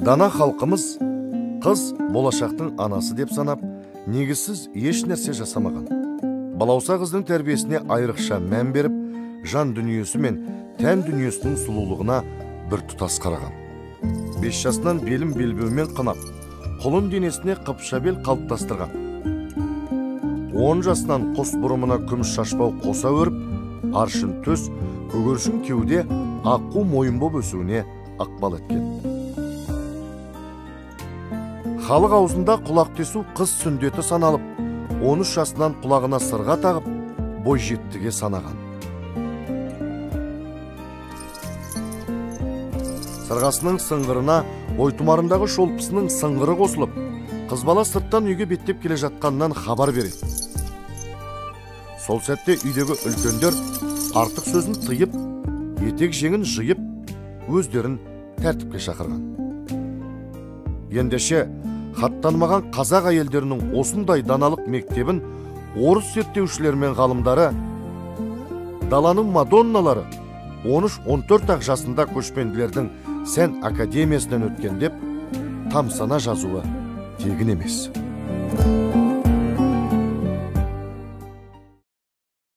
Дана халқымыз қыз болашақтың анасы деп санап, негізсіз еш нәрсе жасамаған. Балауса қыздың тәрбиесіне айрықша мән беріп, жан дүниесі мен тән дүниесінің сұлулығына бір тұтас қараған. 5 жасынан белім белбеумен қынап, құлын денесіне қыпшабел қалыптастырған. 10 жасынан қос бұрымына күміс шашбау қоса өріп, аршын төс, көгершін кеуде аққу мойын боп өсуіне ықпал еткен. Халық аузында құлақ тесу қыз сүндеті саналып, 13 жасынан құлағына сырға тағып, бойжеттіге санаған. Сырғасының сыңғырына бойтұмарындағы шолпысының сыңғыры қосылып, қыз бала сырттан үйге беттеп келе жатқаннан хабар береді. Сол сәтте үйдегі үлкендер артық сөзін тыйып, етек жеңін жиып, өздерін тәртіпке шақырған. Ендеше хаттанмаған қазақ әйелдерінің осындай даналық мектебін орыс зерттеушілер мен ғалымдары даланың мадонналары 13-14 жасында көшпенділердің сән академиясынан өткен деп тамсана жазуы тегін емес.